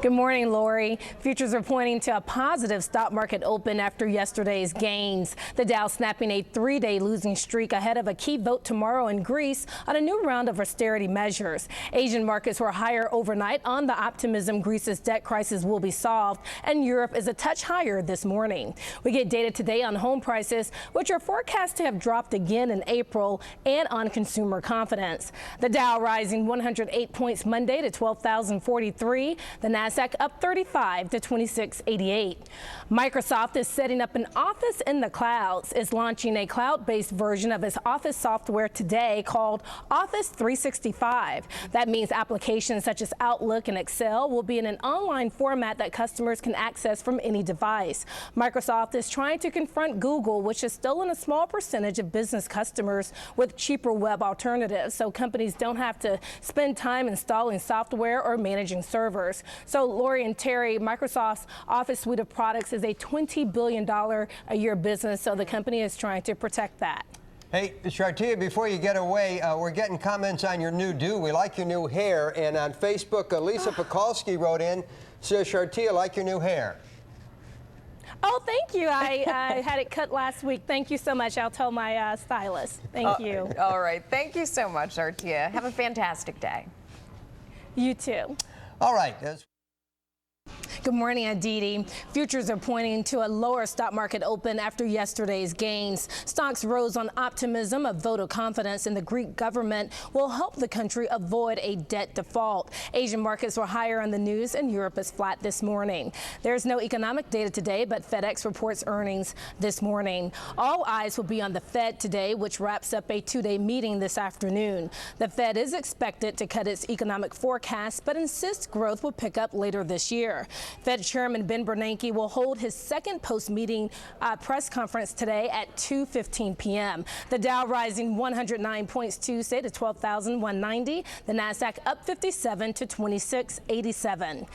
Good morning, Lori. Futures are pointing to a positive stock market open after yesterday's gains. The Dow snapping a three-day losing streak ahead of a key vote tomorrow in Greece on a new round of austerity measures. Asian markets were higher overnight on the optimism Greece's debt crisis will be solved, and Europe is a touch higher this morning. We get data today on home prices, which are forecast to have dropped again in April, and on consumer confidence. The Dow rising 108 points Monday to 12,043. The Nasdaq up 35 to 2688. Microsoft is setting up an office in the clouds. It's launching a cloud-based version of its office software today called Office 365. That means applications such as Outlook and Excel will be in an online format that customers can access from any device. Microsoft is trying to confront Google, which has stolen a small percentage of business customers with cheaper web alternatives, so companies don't have to spend time installing software or managing servers. So Lori and Terry, Microsoft's Office suite of products is a $20 billion a year business, so the company is trying to protect that. Hey, Shartia, before you get away, we're getting comments on your new do. We like your new hair. And on Facebook, Lisa Pekalski wrote in, says, Shartia, like your new hair. Oh, thank you. I had it cut last week. Thank you so much. I'll tell my stylist. Thank you. All right. Thank you so much, Shartia. Have a fantastic day. You too. All right. Good morning, Aditi. Futures are pointing to a lower stock market open after yesterday's gains. Stocks rose on optimism of vote of confidence in the Greek government will help the country avoid a debt default. Asian markets were higher on the news, and Europe is flat this morning. There's no economic data today, but FedEx reports earnings this morning. All eyes will be on the Fed today, which wraps up a two-day meeting this afternoon. The Fed is expected to cut its economic forecast, but insists growth will pick up later this year. Fed Chairman Ben Bernanke will hold his second post-meeting press conference today at 2:15 p.m. The Dow rising 109 points Tuesday to 12,190. The Nasdaq up 57 to 2687.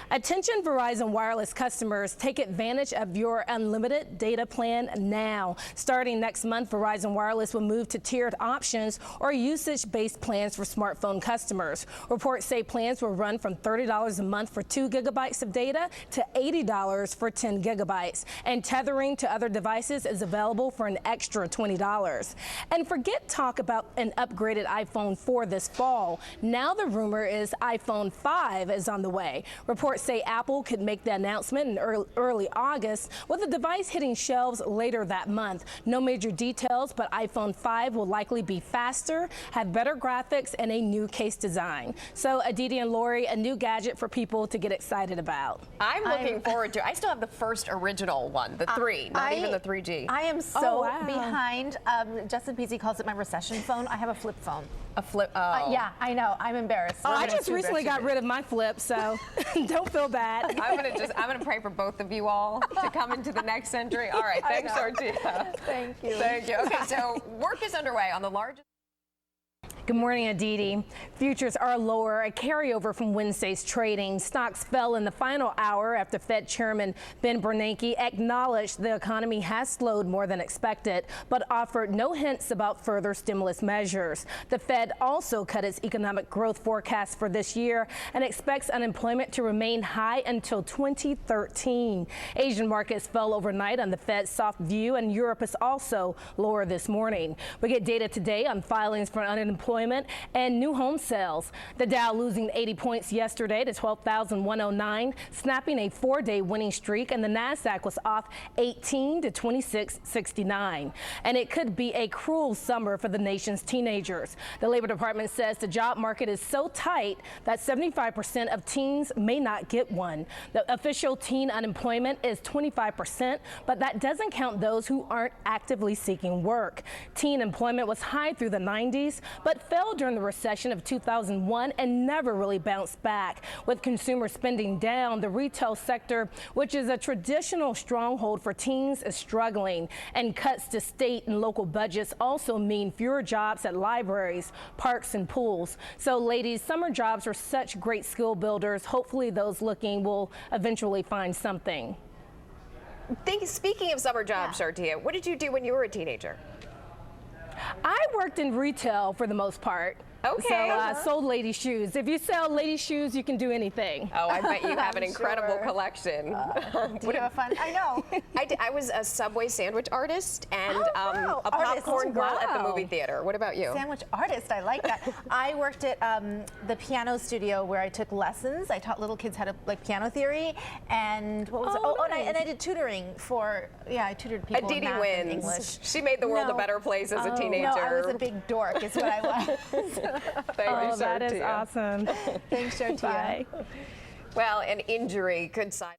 Attention Verizon Wireless customers, take advantage of your unlimited data plan now. Starting next month, Verizon Wireless will move to tiered options or usage-based plans for smartphone customers. Reports say plans will run from $30 a month for 2 gigabytes of data to $80 for 10 gigabytes. And tethering to other devices is available for an extra $20. And forget talk about an upgraded iPhone 4 this fall. Now the rumor is iPhone 5 is on the way. Reports say Apple could make the announcement in early August, with the device hitting shelves later that month. No major details, but iPhone 5 will likely be faster, have better graphics, and a new case design. So Aditi and Lori, a new gadget for people to get excited about. I'm looking forward to it. I still have the first original one, the 3, not even the 3G. I am so behind. Justin Peasy calls it my recession phone. I have a flip phone. A flip? Yeah, I know. I'm embarrassed. I just recently got rid of my flip, so don't feel bad. I'm gonna pray for both of you all to come into the next century. All right, thanks, Shartia. Thank you. Thank you. Okay, so work is underway on the largest. Good morning, Aditi. Futures are lower, a carryover from Wednesday's trading. Stocks fell in the final hour after Fed Chairman Ben Bernanke acknowledged the economy has slowed more than expected, but offered no hints about further stimulus measures. The Fed also cut its economic growth forecast for this year and expects unemployment to remain high until 2013. Asian markets fell overnight on the Fed's soft view, and Europe is also lower this morning. We get data today on filings for unemployment and new home sales. The Dow losing 80 points yesterday to 12,109, snapping a 4-day winning streak, and the Nasdaq was off 18 to 2669. And it could be a cruel summer for the nation's teenagers. The Labor Department says the job market is so tight that 75% of teens may not get one. The official teen unemployment is 25%, but that doesn't count those who aren't actively seeking work. Teen employment was high through the 90s, but fell during the recession of 2001 and never really bounced back. With consumer spending down, the retail sector, which is a traditional stronghold for teens, is struggling. And cuts to state and local budgets also mean fewer jobs at libraries, parks, and pools. So, ladies, summer jobs are such great skill builders. Hopefully those looking will eventually find something. Speaking of summer jobs, Shartia, what did you do when you were a teenager? I worked in retail for the most part. Okay. So sold lady shoes. If you sell lady shoes, you can do anything. Oh, I bet you have an incredible sure. collection. Do you have fun? I know. I was a Subway sandwich artist and wow. a popcorn Artist. girl at the Wow. movie theater. What about you? Sandwich artist, I like that. I worked at the piano studio where I took lessons. I taught little kids how to like piano theory, and what was it? Oh, and I did tuturing for I tutored people in Aditi math and wins. English. She made the world a No. better place as a teenager. No, I was a big dork, is what I was. Thank you, Oh, that is Shartia. awesome. Thanks, Shartia. Bye. Well, an injury could side.